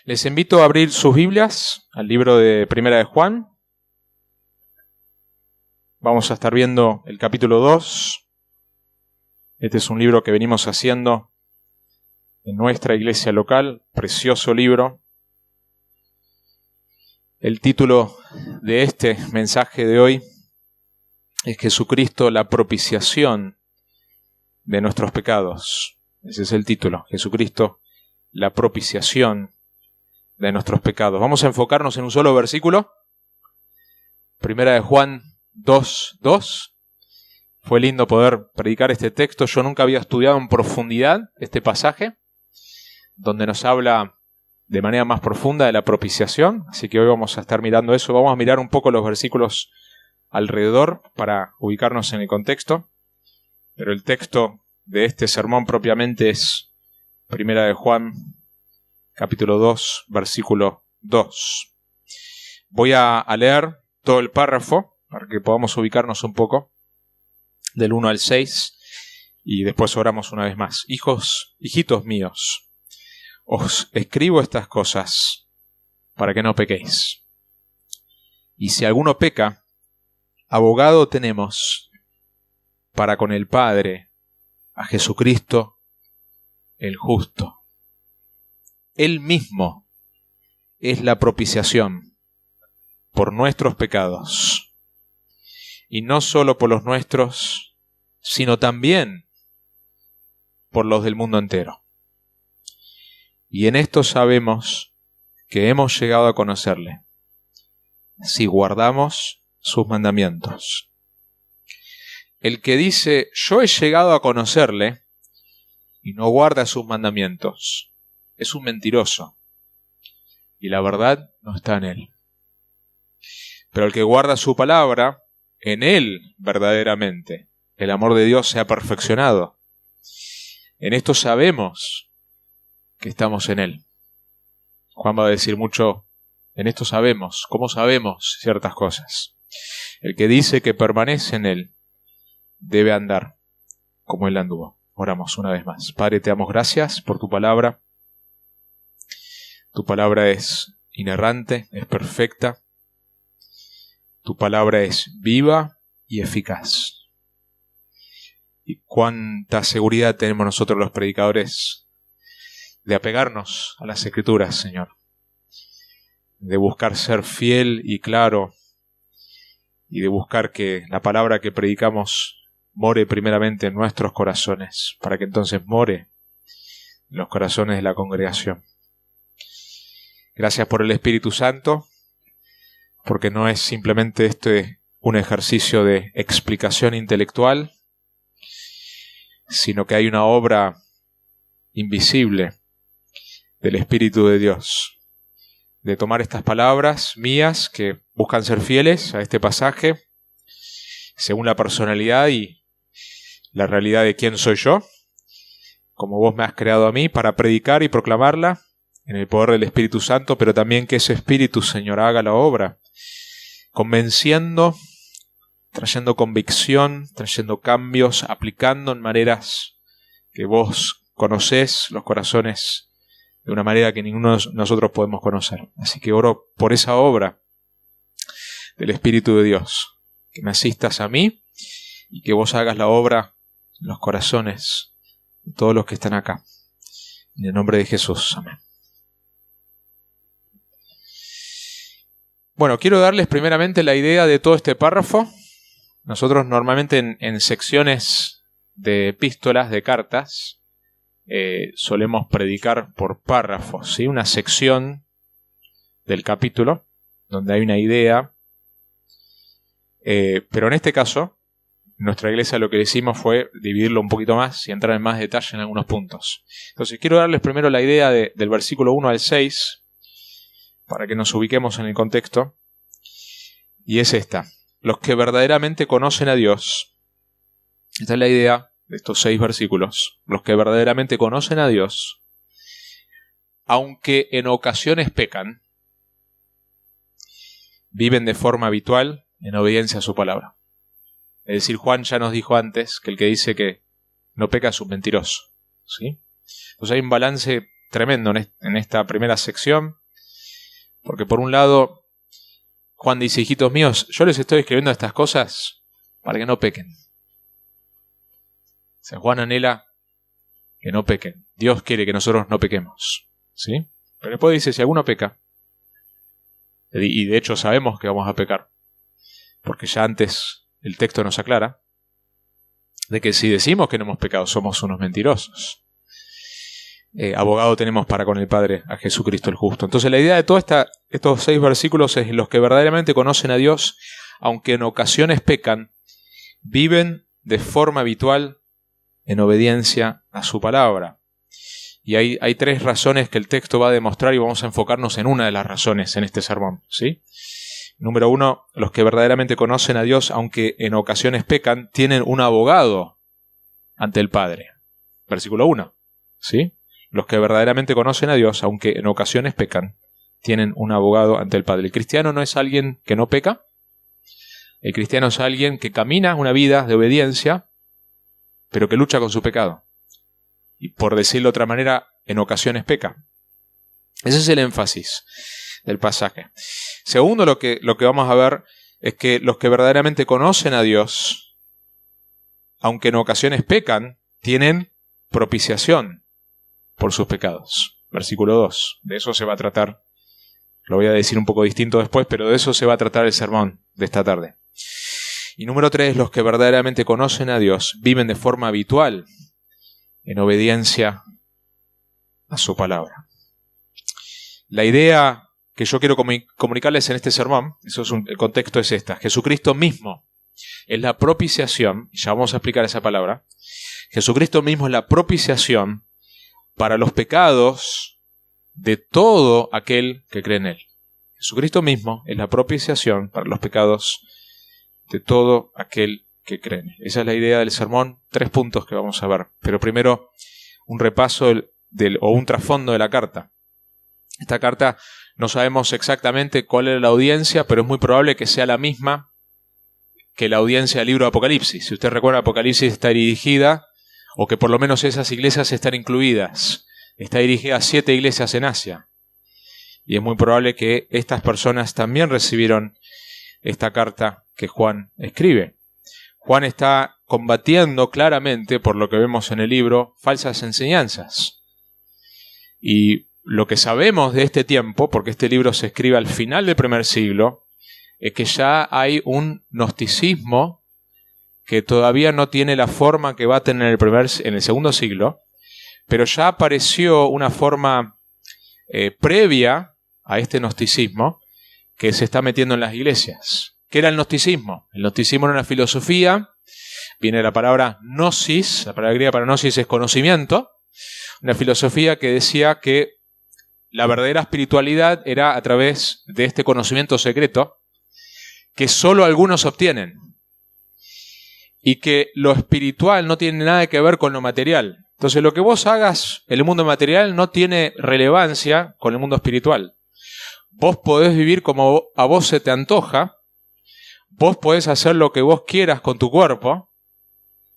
Les invito a abrir sus Biblias al libro de Primera de Juan. Vamos a estar viendo el capítulo 2. Este es un libro que venimos haciendo en nuestra iglesia local, precioso libro. El título de este mensaje de hoy es Jesucristo, la propiciación de nuestros pecados. Ese es el título, Jesucristo, la propiciación de nuestros pecados. Vamos a enfocarnos en un solo versículo. Primera de Juan 2:2. Fue lindo poder predicar este texto. Yo nunca había estudiado en profundidad este pasaje, donde nos habla de manera más profunda de la propiciación. Así que hoy vamos a estar mirando eso. Vamos a mirar un poco los versículos alrededor para ubicarnos en el contexto. Pero el texto de este sermón propiamente es Primera de Juan, capítulo 2, versículo 2. Voy a leer todo el párrafo para que podamos ubicarnos un poco, del 1 al 6, y después oramos una vez más. Hijitos míos, os escribo estas cosas para que no pequéis. Y si alguno peca, abogado tenemos para con el Padre, a Jesucristo el justo. Él mismo es la propiciación por nuestros pecados, y no solo por los nuestros, sino también por los del mundo entero. Y en esto sabemos que hemos llegado a conocerle, si guardamos sus mandamientos. El que dice, yo he llegado a conocerle, y no guarda sus mandamientos, es un mentiroso, y la verdad no está en él. Pero el que guarda su palabra, en él verdaderamente el amor de Dios se ha perfeccionado. En esto sabemos que estamos en él. Juan va a decir mucho, en esto sabemos, ¿cómo sabemos ciertas cosas? El que dice que permanece en él, debe andar como él anduvo. Oramos una vez más. Padre, te damos gracias por tu palabra. Tu palabra es inerrante, es perfecta. Tu palabra es viva y eficaz. Y cuánta seguridad tenemos nosotros los predicadores de apegarnos a las Escrituras, Señor. De buscar ser fiel y claro, y de buscar que la palabra que predicamos more primeramente en nuestros corazones, para que entonces more en los corazones de la congregación. Gracias por el Espíritu Santo, porque no es simplemente un ejercicio de explicación intelectual, sino que hay una obra invisible del Espíritu de Dios, de tomar estas palabras mías que buscan ser fieles a este pasaje, según la personalidad y la realidad de quién soy yo, como vos me has creado a mí, para predicar y proclamarla en el poder del Espíritu Santo, pero también que ese Espíritu, Señor, haga la obra, convenciendo, trayendo convicción, trayendo cambios, aplicando en maneras que vos conocés los corazones de una manera que ninguno de nosotros podemos conocer. Así que oro por esa obra del Espíritu de Dios, que me asistas a mí y que vos hagas la obra en los corazones de todos los que están acá. En el nombre de Jesús. Amén. Bueno, quiero darles primeramente la idea de todo este párrafo. Nosotros normalmente en secciones de epístolas, de cartas, solemos predicar por párrafos, ¿sí? Una sección del capítulo donde hay una idea. Pero en este caso, nuestra iglesia lo que hicimos fue dividirlo un poquito más y entrar en más detalle en algunos puntos. Entonces quiero darles primero la idea del versículo 1 al 6, para que nos ubiquemos en el contexto, y es esta: los que verdaderamente conocen a Dios. Esta es la idea de estos 6 versículos. Los que verdaderamente conocen a Dios, aunque en ocasiones pecan, viven de forma habitual en obediencia a su palabra. Es decir, Juan ya nos dijo antes que el que dice que no peca es un mentiroso, ¿sí? Entonces hay un balance tremendo en esta primera sección, porque por un lado, Juan dice, hijitos míos, yo les estoy escribiendo estas cosas para que no pequen. San Juan anhela que no pequen. Dios quiere que nosotros no pequemos, ¿sí? Pero después dice, si alguno peca, y de hecho sabemos que vamos a pecar, porque ya antes el texto nos aclara, de que si decimos que no hemos pecado, somos unos mentirosos. Abogado tenemos para con el Padre, a Jesucristo el justo. Entonces la idea de todos estos 6 versículos es: los que verdaderamente conocen a Dios, aunque en ocasiones pecan, viven de forma habitual en obediencia a su palabra. Y hay 3 razones que el texto va a demostrar, y vamos a enfocarnos en una de las razones en este sermón, ¿sí? Número 1, los que verdaderamente conocen a Dios, aunque en ocasiones pecan, tienen un abogado ante el Padre. Versículo 1, ¿sí? Los que verdaderamente conocen a Dios, aunque en ocasiones pecan, tienen un abogado ante el Padre. El cristiano no es alguien que no peca. El cristiano es alguien que camina una vida de obediencia, pero que lucha con su pecado. Y por decirlo de otra manera, en ocasiones peca. Ese es el énfasis del pasaje. Segundo, lo que vamos a ver es que los que verdaderamente conocen a Dios, aunque en ocasiones pecan, tienen propiciación por sus pecados. Versículo 2. De eso se va a tratar. Lo voy a decir un poco distinto después, pero de eso se va a tratar el sermón de esta tarde. Y número 3, los que verdaderamente conocen a Dios viven de forma habitual en obediencia a su palabra. La idea que yo quiero comunicarles en este sermón, el contexto es esta: Jesucristo mismo es la propiciación, y ya vamos a explicar esa palabra. Jesucristo mismo es la propiciación para los pecados de todo aquel que cree en Él. Jesucristo mismo es la propiciación para los pecados de todo aquel que cree en Él. Esa es la idea del sermón. 3 puntos que vamos a ver. Pero primero, un repaso o un trasfondo de la carta. Esta carta no sabemos exactamente cuál es la audiencia, pero es muy probable que sea la misma que la audiencia del libro de Apocalipsis. Si usted recuerda, Apocalipsis está dirigida, o que por lo menos esas iglesias están incluidas, está dirigida a 7 iglesias en Asia. Y es muy probable que estas personas también recibieron esta carta que Juan escribe. Juan está combatiendo claramente, por lo que vemos en el libro, falsas enseñanzas. Y lo que sabemos de este tiempo, porque este libro se escribe al final del primer siglo, es que ya hay un gnosticismo que todavía no tiene la forma que va a tener en el segundo siglo, pero ya apareció una forma previa a este gnosticismo que se está metiendo en las iglesias. ¿Qué era el gnosticismo? El gnosticismo era una filosofía, viene de la palabra gnosis, la palabra griega para gnosis es conocimiento, una filosofía que decía que la verdadera espiritualidad era a través de este conocimiento secreto que solo algunos obtienen, y que lo espiritual no tiene nada que ver con lo material. Entonces lo que vos hagas en el mundo material no tiene relevancia con el mundo espiritual. Vos podés vivir como a vos se te antoja, vos podés hacer lo que vos quieras con tu cuerpo,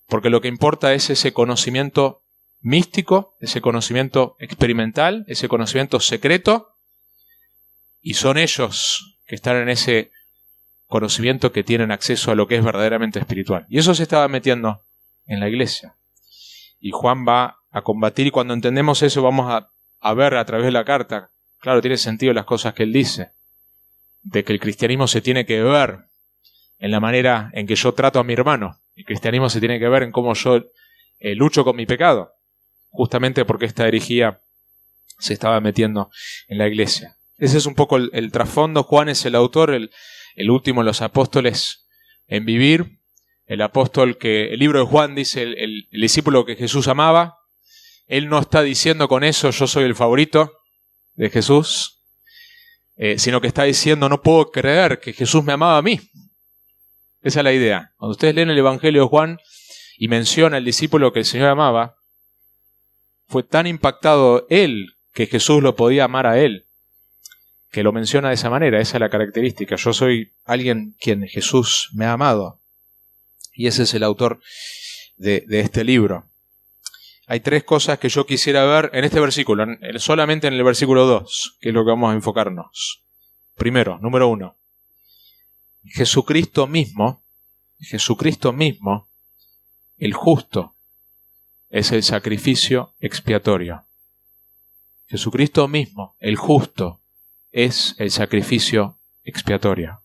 porque lo que importa es ese conocimiento místico, ese conocimiento experimental, ese conocimiento secreto, y son ellos que están en ese conocimiento que tienen acceso a lo que es verdaderamente espiritual. Y eso se estaba metiendo en la iglesia. Y Juan va a combatir, y cuando entendemos eso vamos a ver a través de la carta, claro, tiene sentido las cosas que él dice, de que el cristianismo se tiene que ver en la manera en que yo trato a mi hermano. El cristianismo se tiene que ver en cómo yo lucho con mi pecado, justamente porque esta herejía se estaba metiendo en la iglesia. Ese es un poco el trasfondo. Juan es el autor, el último de los apóstoles en vivir, el apóstol que el libro de Juan dice el discípulo que Jesús amaba. Él no está diciendo con eso yo soy el favorito de Jesús, sino que está diciendo no puedo creer que Jesús me amaba a mí. Esa es la idea. Cuando ustedes leen el Evangelio de Juan y menciona el discípulo que el Señor amaba, fue tan impactado él que Jesús lo podía amar a él, que lo menciona de esa manera. Esa es la característica. Yo soy alguien quien Jesús me ha amado. Y ese es el autor de este libro. hay tres cosas que yo quisiera ver en este versículo, solamente en el versículo 2, que es lo que vamos a enfocarnos. Primero, número 1, Jesucristo mismo, el justo, es el sacrificio expiatorio. Jesucristo mismo, el justo, es el sacrificio expiatorio.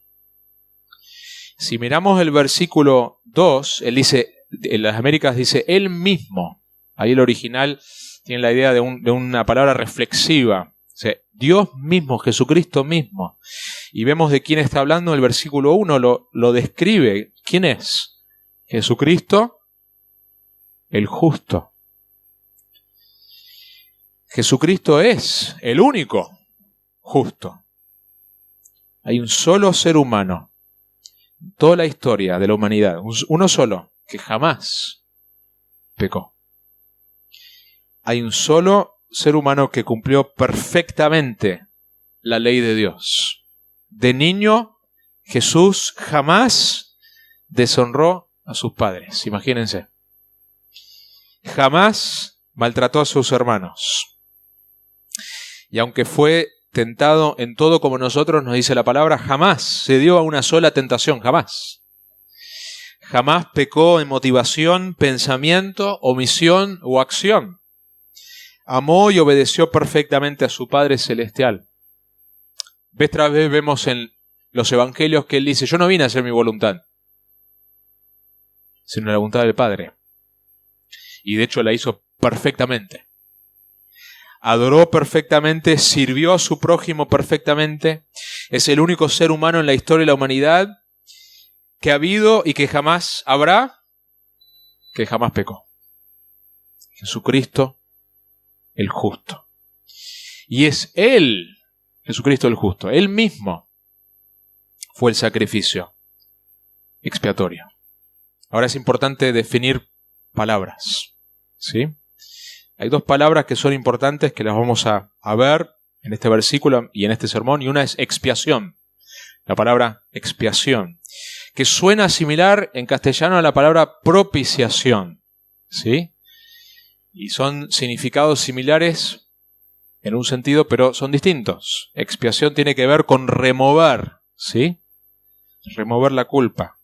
Si miramos el versículo 2, él dice, en las Américas dice, él mismo. Ahí el original tiene la idea de una palabra reflexiva. O sea, Dios mismo, Jesucristo mismo. Y vemos de quién está hablando. El versículo 1 lo describe. ¿Quién es? Jesucristo, el justo. Jesucristo es el único justo. Hay un solo ser humano en toda la historia de la humanidad, uno solo, que jamás pecó. Hay un solo ser humano que cumplió perfectamente la ley de Dios. De niño, Jesús jamás deshonró a sus padres, imagínense. Jamás maltrató a sus hermanos. Y aunque fue tentado en todo como nosotros, nos dice la palabra, jamás se dio a una sola tentación, jamás. Jamás pecó en motivación, pensamiento, omisión o acción. Amó y obedeció perfectamente a su Padre Celestial. Vez tras vez vemos en los evangelios que él dice, yo no vine a hacer mi voluntad, sino la voluntad del Padre. Y de hecho la hizo perfectamente. Adoró perfectamente, sirvió a su prójimo perfectamente. Es el único ser humano en la historia de la humanidad que ha habido y que jamás habrá, que jamás pecó. Jesucristo el justo. Y es Él, Jesucristo el justo, Él mismo fue el sacrificio expiatorio. Ahora es importante definir palabras, ¿sí? Hay dos palabras que son importantes que las vamos a ver en este versículo y en este sermón, y una es expiación. La palabra expiación, que suena similar en castellano a la palabra propiciación, ¿sí? Y son significados similares en un sentido, pero son distintos. Expiación tiene que ver con remover, ¿sí? Remover la culpa.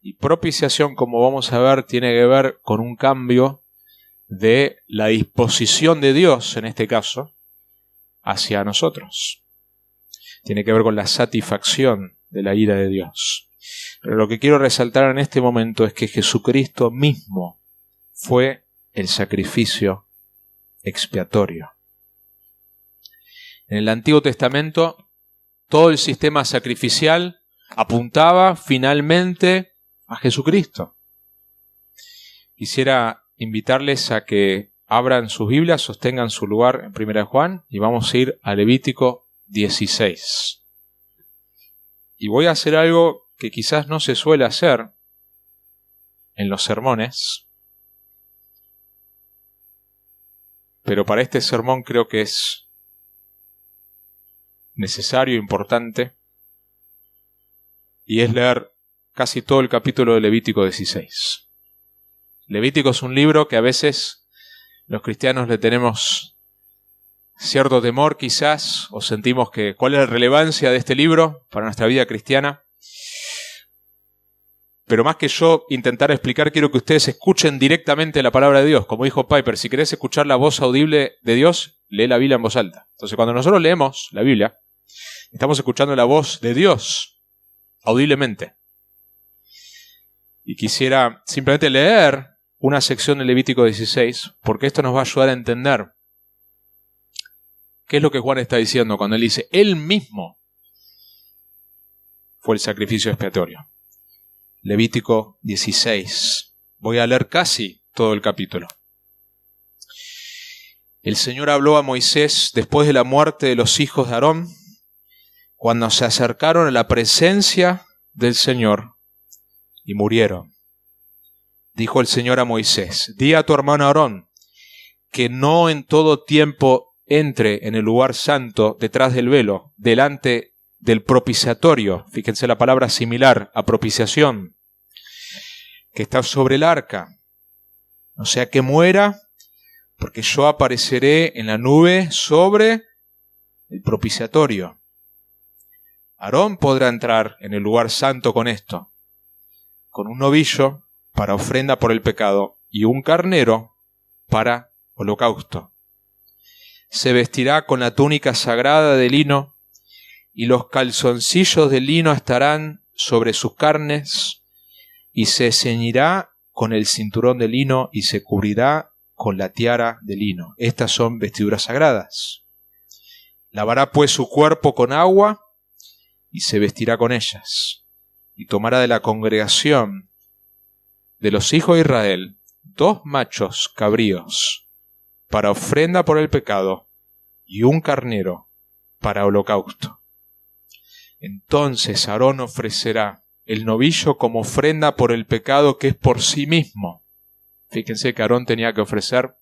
Y propiciación, como vamos a ver, tiene que ver con un cambio de la disposición de Dios, en este caso, hacia nosotros. Tiene que ver con la satisfacción de la ira de Dios. Pero lo que quiero resaltar en este momento es que Jesucristo mismo fue el sacrificio expiatorio. En el Antiguo Testamento, todo el sistema sacrificial apuntaba finalmente a Jesucristo. Quisiera invitarles a que abran sus Biblias, sostengan su lugar en 1 Juan y vamos a ir a Levítico 16. Y voy a hacer algo que quizás no se suele hacer en los sermones, pero para este sermón creo que es necesario e importante, y es leer casi todo el capítulo de Levítico 16. Levítico es un libro que a veces los cristianos le tenemos cierto temor quizás, o sentimos que cuál es la relevancia de este libro para nuestra vida cristiana. Pero más que yo intentar explicar, quiero que ustedes escuchen directamente la palabra de Dios. Como dijo Piper, si querés escuchar la voz audible de Dios, lee la Biblia en voz alta. Entonces, cuando nosotros leemos la Biblia, estamos escuchando la voz de Dios audiblemente. Y quisiera simplemente leer una sección de Levítico 16, porque esto nos va a ayudar a entender qué es lo que Juan está diciendo cuando él dice, él mismo fue el sacrificio expiatorio. Levítico 16. Voy a leer casi todo el capítulo. El Señor habló a Moisés después de la muerte de los hijos de Aarón, cuando se acercaron a la presencia del Señor y murieron. Dijo el Señor a Moisés, di a tu hermano Aarón que no en todo tiempo entre en el lugar santo detrás del velo, delante del propiciatorio. Fíjense la palabra similar a propiciación, que está sobre el arca. O sea, que muera porque yo apareceré en la nube sobre el propiciatorio. Aarón podrá entrar en el lugar santo con esto, con un novillo para ofrenda por el pecado y un carnero para holocausto. Se vestirá con la túnica sagrada de lino y los calzoncillos de lino estarán sobre sus carnes y se ceñirá con el cinturón de lino y se cubrirá con la tiara de lino. Estas son vestiduras sagradas. Lavará pues su cuerpo con agua y se vestirá con ellas. Y tomará de la congregación de los hijos de Israel 2 machos cabríos para ofrenda por el pecado y un carnero para holocausto. Entonces Aarón ofrecerá el novillo como ofrenda por el pecado que es por sí mismo. Fíjense que Aarón tenía que ofrecer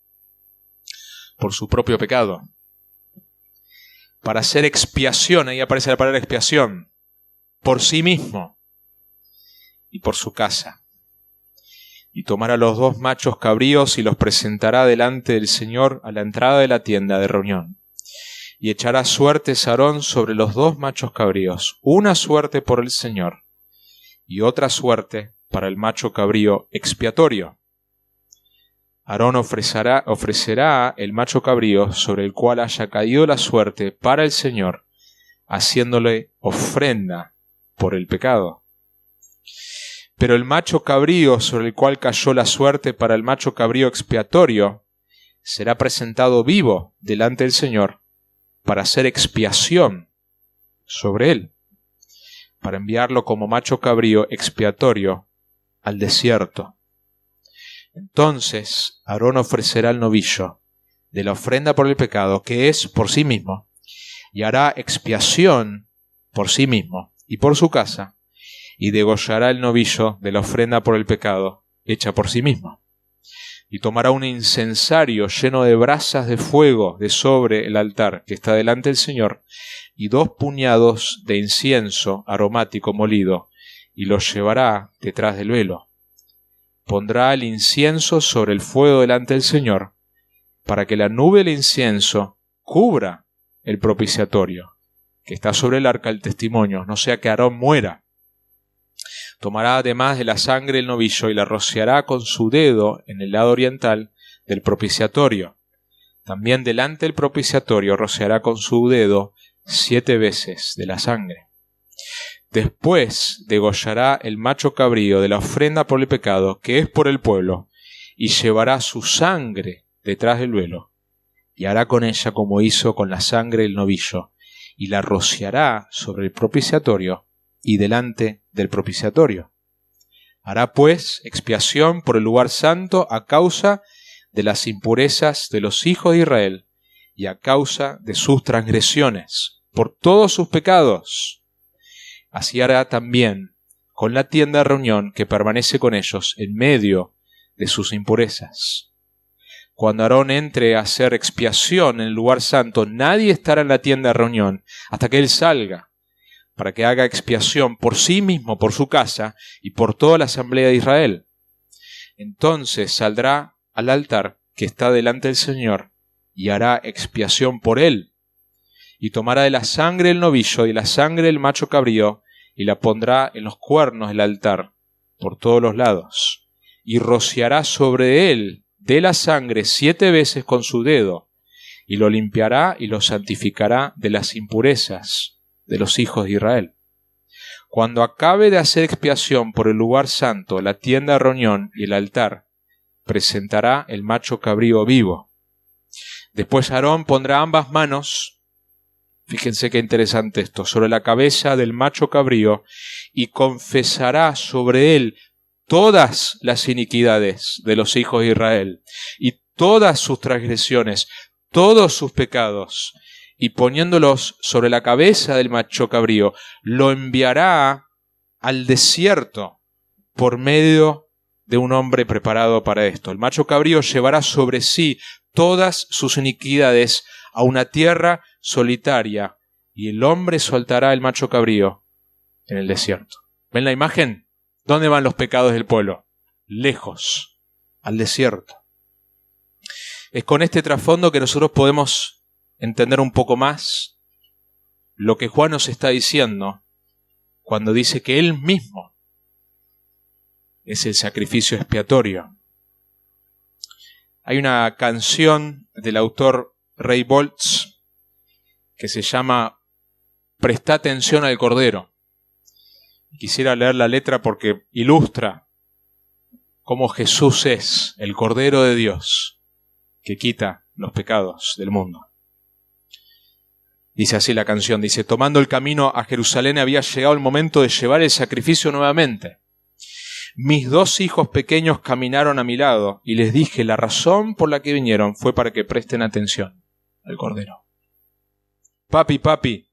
por su propio pecado. Para hacer expiación, ahí aparece la palabra expiación, por sí mismo y por su casa. Y tomará los 2 machos cabríos y los presentará delante del Señor a la entrada de la tienda de reunión. Y echará suertes Aarón sobre los 2 machos cabríos, una suerte por el Señor y otra suerte para el macho cabrío expiatorio. Aarón ofrecerá el macho cabrío sobre el cual haya caído la suerte para el Señor, haciéndole ofrenda por el pecado. Pero el macho cabrío sobre el cual cayó la suerte para el macho cabrío expiatorio será presentado vivo delante del Señor para hacer expiación sobre él, para enviarlo como macho cabrío expiatorio al desierto. Entonces Aarón ofrecerá el novillo de la ofrenda por el pecado, que es por sí mismo, y hará expiación por sí mismo y por su casa, y degollará el novillo de la ofrenda por el pecado, hecha por sí mismo. Y tomará un incensario lleno de brasas de fuego de sobre el altar que está delante del Señor, y 2 puñados de incienso aromático molido, y los llevará detrás del velo. Pondrá el incienso sobre el fuego delante del Señor, para que la nube del incienso cubra el propiciatorio, que está sobre el arca del testimonio, no sea que Aarón muera. Tomará además de la sangre del novillo y la rociará con su dedo en el lado oriental del propiciatorio. También delante del propiciatorio rociará con su dedo 7 veces de la sangre. Después degollará el macho cabrío de la ofrenda por el pecado, que es por el pueblo, y llevará su sangre detrás del velo, y hará con ella como hizo con la sangre del novillo, y la rociará sobre el propiciatorio y delante del propiciatorio. Hará pues expiación por el lugar santo a causa de las impurezas de los hijos de Israel y a causa de sus transgresiones, por todos sus pecados. Así hará también con la tienda de reunión que permanece con ellos en medio de sus impurezas. Cuando Aarón entre a hacer expiación en el lugar santo, nadie estará en la tienda de reunión hasta que él salga, para que haga expiación por sí mismo, por su casa y por toda la asamblea de Israel. Entonces saldrá al altar que está delante del Señor y hará expiación por él, y tomará de la sangre del novillo y la sangre del macho cabrío y la pondrá en los cuernos del altar por todos los lados, y rociará sobre él de la sangre 7 veces con su dedo, y lo limpiará y lo santificará de las impurezas de los hijos de Israel. Cuando acabe de hacer expiación por el lugar santo, la tienda de reunión y el altar, presentará el macho cabrío vivo. Después Aarón pondrá ambas manos, fíjense qué interesante esto, sobre la cabeza del macho cabrío y confesará sobre él todas las iniquidades de los hijos de Israel y todas sus transgresiones, todos sus pecados, y poniéndolos sobre la cabeza del macho cabrío, lo enviará al desierto por medio de un hombre preparado para esto. El macho cabrío llevará sobre sí todas sus iniquidades a una tierra solitaria, y el hombre soltará el macho cabrío en el desierto. ¿Ven la imagen? ¿Dónde van los pecados del pueblo? Lejos, al desierto. Es con este trasfondo que nosotros podemos entender un poco más lo que Juan nos está diciendo cuando dice que Él mismo es el sacrificio expiatorio. Hay una canción del autor Ray Boltz que se llama Presta atención al Cordero. Quisiera leer la letra porque ilustra cómo Jesús es el Cordero de Dios que quita los pecados del mundo. Dice así la canción, dice: tomando el camino a Jerusalén había llegado el momento de llevar el sacrificio nuevamente. Mis 2 hijos pequeños caminaron a mi lado y les dije, la razón por la que vinieron fue para que presten atención al Cordero. Papi, papi,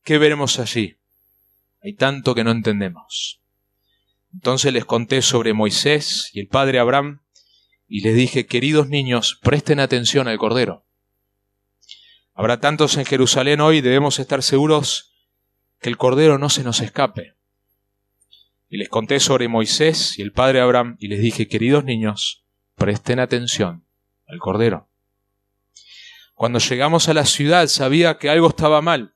¿qué veremos allí? Hay tanto que no entendemos. Entonces les conté sobre Moisés y el padre Abraham y les dije, queridos niños, presten atención al Cordero. Habrá tantos en Jerusalén hoy, debemos estar seguros que el Cordero no se nos escape. Y les conté sobre Moisés y el padre Abraham y les dije, queridos niños, presten atención al Cordero. Cuando llegamos a la ciudad sabía que algo estaba mal.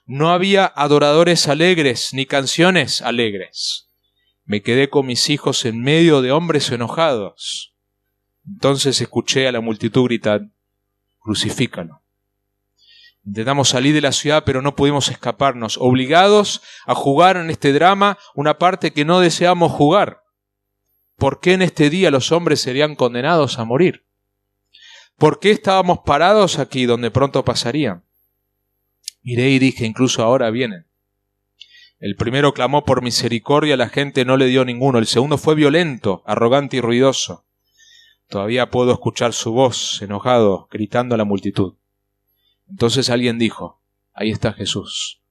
No había adoradores alegres ni canciones alegres. Me quedé con mis hijos en medio de hombres enojados. Entonces escuché a la multitud gritar, crucifícalo. Intentamos salir de la ciudad, pero no pudimos escaparnos, obligados a jugar en este drama una parte que no deseamos jugar. ¿Por qué en este día los hombres serían condenados a morir? ¿Por qué estábamos parados aquí donde pronto pasarían? Miré y dije, incluso ahora vienen. El primero clamó por misericordia, la gente no le dio ninguno. El segundo fue violento, arrogante y ruidoso. Todavía puedo escuchar su voz, enojado, gritando a la multitud. Entonces alguien dijo, ahí está Jesús.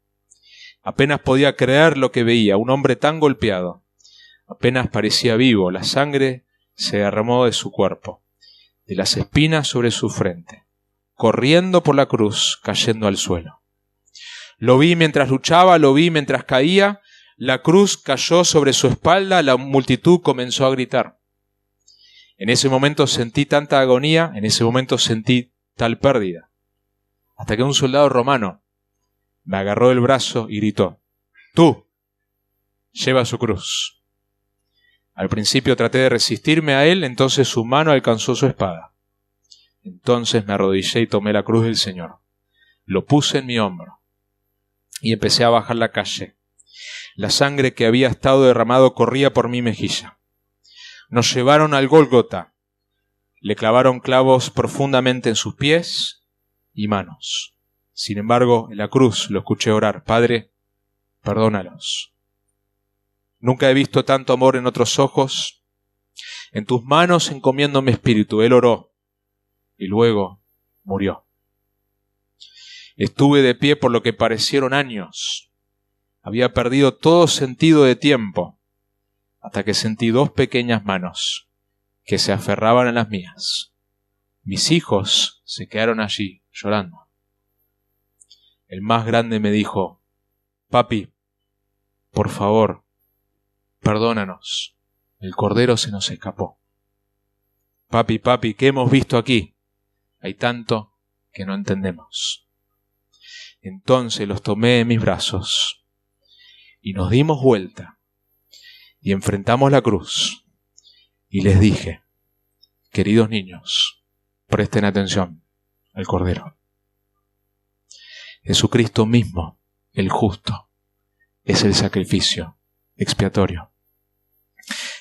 Apenas podía creer lo que veía, un hombre tan golpeado. Apenas parecía vivo, la sangre se derramó de su cuerpo, de las espinas sobre su frente, corriendo por la cruz, cayendo al suelo. Lo vi mientras luchaba, lo vi mientras caía, la cruz cayó sobre su espalda, la multitud comenzó a gritar. En ese momento sentí tanta agonía, en ese momento sentí tal pérdida. Hasta que un soldado romano me agarró el brazo y gritó, tú, lleva su cruz. Al principio traté de resistirme a él, entonces su mano alcanzó su espada. Entonces me arrodillé y tomé la cruz del Señor. Lo puse en mi hombro y empecé a bajar la calle. La sangre que había estado derramado corría por mi mejilla. Nos llevaron al Gólgota. Le clavaron clavos profundamente en sus pies y manos. Sin embargo, en la cruz lo escuché orar, Padre, perdónalos. Nunca he visto tanto amor en otros ojos. En tus manos encomiendo mi espíritu. Él oró y luego murió. Estuve de pie por lo que parecieron años. Había perdido todo sentido de tiempo hasta que sentí 2 pequeñas manos que se aferraban a las mías. Mis hijos se quedaron allí llorando. El más grande me dijo, papi, por favor, perdónanos, el Cordero se nos escapó. Papi, papi, ¿qué hemos visto aquí? Hay tanto que no entendemos. Entonces los tomé en mis brazos y nos dimos vuelta y enfrentamos la cruz y les dije, queridos niños, presten atención al Cordero. Jesucristo mismo, el justo, es el sacrificio expiatorio.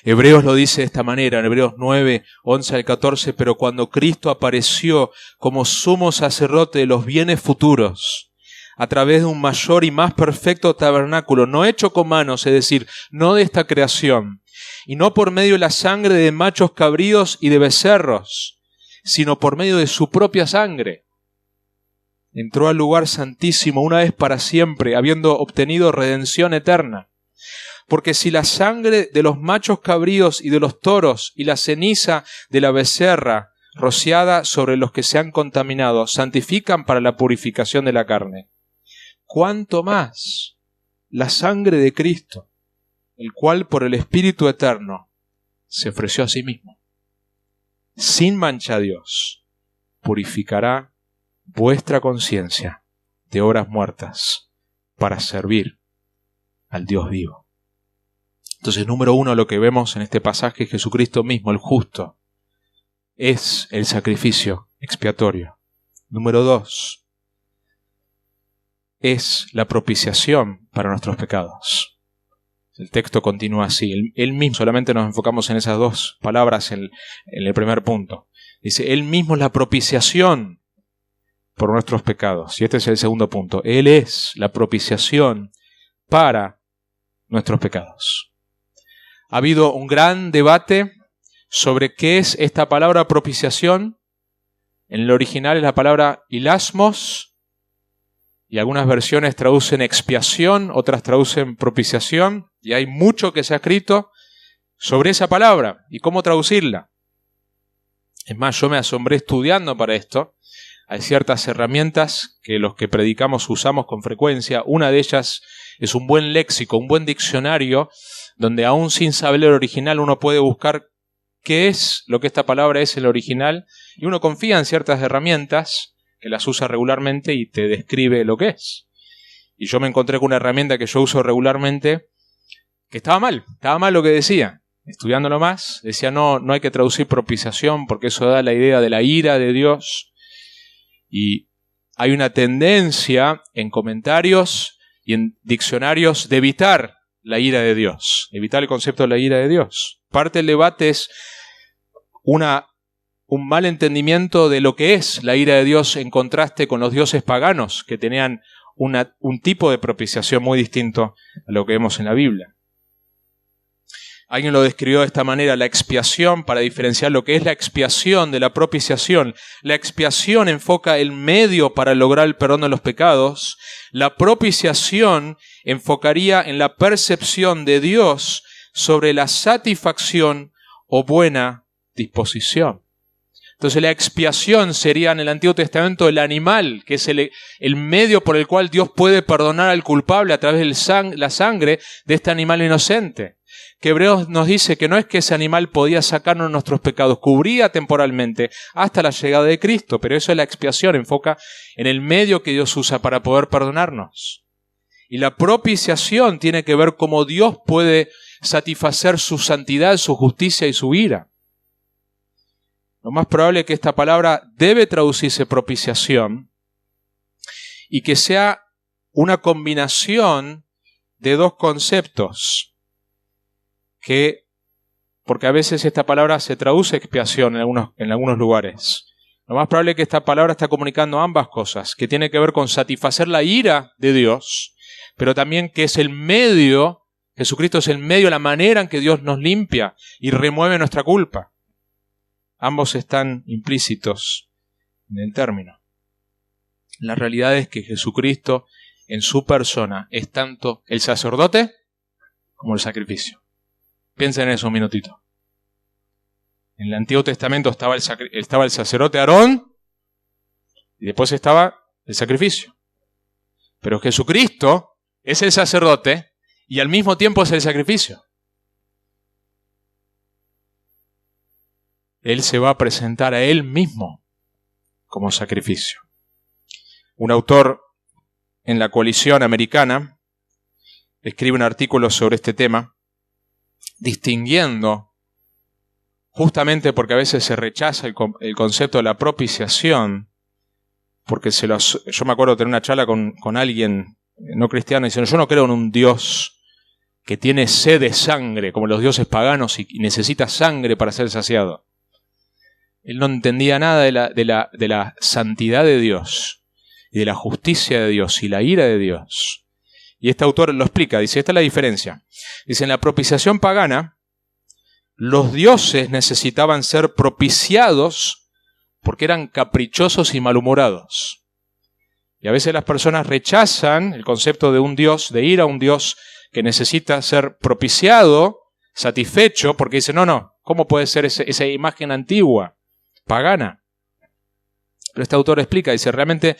Hebreos lo dice de esta manera, en Hebreos 9, 11 al 14, pero cuando Cristo apareció como sumo sacerdote de los bienes futuros, a través de un mayor y más perfecto tabernáculo, no hecho con manos, es decir, no de esta creación, y no por medio de la sangre de machos cabríos y de becerros, sino por medio de su propia sangre, entró al lugar santísimo una vez para siempre, habiendo obtenido redención eterna. Porque si la sangre de los machos cabríos y de los toros y la ceniza de la becerra rociada sobre los que se han contaminado santifican para la purificación de la carne, ¿cuánto más la sangre de Cristo, el cual por el Espíritu Eterno se ofreció a sí mismo, sin mancha a Dios, purificará vuestra conciencia de obras muertas para servir al Dios vivo. Entonces, número uno, lo que vemos en este pasaje es Jesucristo mismo, el justo, es el sacrificio expiatorio. Número dos, es la propiciación para nuestros pecados. El texto continúa así. Él mismo, solamente nos enfocamos en esas dos palabras en el primer punto. Dice, Él mismo es la propiciación por nuestros pecados. Y este es el segundo punto. Él es la propiciación para nuestros pecados. Ha habido un gran debate sobre qué es esta palabra propiciación. En el original es la palabra hilasmos, y algunas versiones traducen expiación, otras traducen propiciación, y hay mucho que se ha escrito sobre esa palabra y cómo traducirla. Es más, yo me asombré estudiando para esto. Hay ciertas herramientas que los que predicamos usamos con frecuencia. Una de ellas es un buen léxico, un buen diccionario, donde aún sin saber el original uno puede buscar qué es lo que esta palabra es el original, y uno confía en ciertas herramientas que las usa regularmente y te describe lo que es. Y yo me encontré con una herramienta que yo uso regularmente que estaba mal lo que decía. Estudiándolo más, decía no hay que traducir propiciación porque eso da la idea de la ira de Dios. Y hay una tendencia en comentarios y en diccionarios de evitar la ira de Dios, evitar el concepto de la ira de Dios. Parte del debate es un mal entendimiento de lo que es la ira de Dios en contraste con los dioses paganos, que tenían un tipo de propiciación muy distinto a lo que vemos en la Biblia. Alguien lo describió de esta manera: la expiación, para diferenciar lo que es la expiación de la propiciación. La expiación enfoca el medio para lograr el perdón de los pecados. La propiciación enfocaría en la percepción de Dios sobre la satisfacción o buena disposición. Entonces la expiación sería en el Antiguo Testamento el animal, que es el medio por el cual Dios puede perdonar al culpable a través de la sangre de este animal inocente. Que Hebreos nos dice que no es que ese animal podía sacarnos nuestros pecados, cubría temporalmente hasta la llegada de Cristo, pero eso es la expiación, enfoca en el medio que Dios usa para poder perdonarnos. Y la propiciación tiene que ver cómo Dios puede satisfacer su santidad, su justicia y su ira. Lo más probable es que esta palabra debe traducirse propiciación y que sea una combinación de dos conceptos, porque a veces esta palabra se traduce expiación en algunos lugares. Lo más probable es que esta palabra está comunicando ambas cosas, que tiene que ver con satisfacer la ira de Dios, pero también que es el medio, Jesucristo es el medio, la manera en que Dios nos limpia y remueve nuestra culpa. Ambos están implícitos en el término. La realidad es que Jesucristo en su persona es tanto el sacerdote como el sacrificio. Piensen en eso un minutito. En el Antiguo Testamento estaba el sacerdote Aarón y después estaba el sacrificio. Pero Jesucristo es el sacerdote y al mismo tiempo es el sacrificio. Él se va a presentar a Él mismo como sacrificio. Un autor en la Coalición Americana escribe un artículo sobre este tema, distinguiendo, justamente porque a veces se rechaza el concepto de la propiciación, porque yo me acuerdo de tener una charla con alguien no cristiano diciendo, yo no creo en un Dios que tiene sed de sangre, como los dioses paganos, y necesita sangre para ser saciado. Él no entendía nada de la santidad de Dios y de la justicia de Dios y la ira de Dios. Y este autor lo explica, dice, esta es la diferencia. Dice, en la propiciación pagana, los dioses necesitaban ser propiciados porque eran caprichosos y malhumorados. Y a veces las personas rechazan el concepto de un Dios de ira, un Dios que necesita ser propiciado, satisfecho, porque dicen, no, ¿cómo puede ser esa imagen antigua, pagana? Pero este autor explica, dice, realmente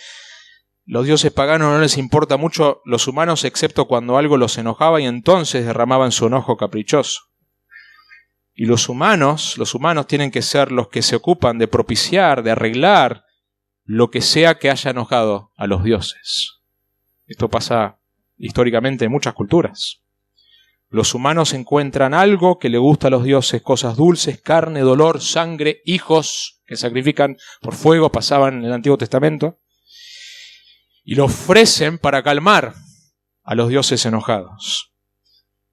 los dioses paganos no les importa mucho los humanos excepto cuando algo los enojaba y entonces derramaban su enojo caprichoso. Y los humanos tienen que ser los que se ocupan de propiciar, de arreglar lo que sea que haya enojado a los dioses. Esto pasa históricamente en muchas culturas. Los humanos encuentran algo que le gusta a los dioses, cosas dulces, carne, dolor, sangre, hijos que sacrifican por fuego, pasaban en el Antiguo Testamento, y lo ofrecen para calmar a los dioses enojados.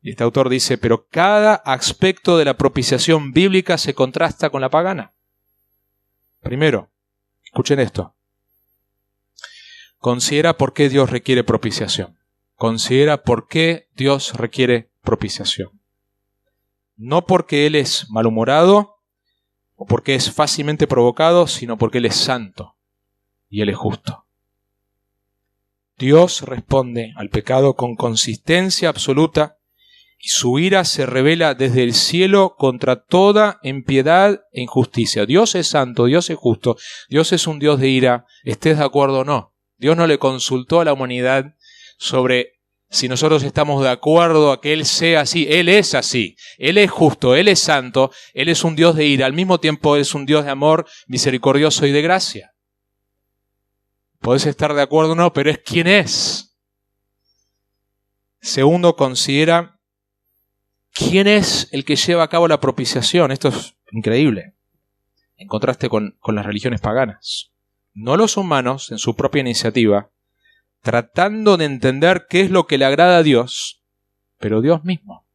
Y este autor dice, pero cada aspecto de la propiciación bíblica se contrasta con la pagana. Primero, escuchen esto. Considera por qué Dios requiere propiciación. Considera por qué Dios requiere propiciación. No porque Él es malhumorado o porque es fácilmente provocado, sino porque Él es santo y Él es justo. Dios responde al pecado con consistencia absoluta y su ira se revela desde el cielo contra toda impiedad e injusticia. Dios es santo, Dios es justo, Dios es un Dios de ira, estés de acuerdo o no. Dios no le consultó a la humanidad sobre si nosotros estamos de acuerdo a que Él sea así. Él es así, Él es justo, Él es santo, Él es un Dios de ira, al mismo tiempo Él es un Dios de amor, misericordioso y de gracia. Podés estar de acuerdo o no, pero es quien es. Segundo, considera quién es el que lleva a cabo la propiciación. Esto es increíble, en contraste con las religiones paganas. No los humanos, en su propia iniciativa, tratando de entender qué es lo que le agrada a Dios, pero Dios mismo,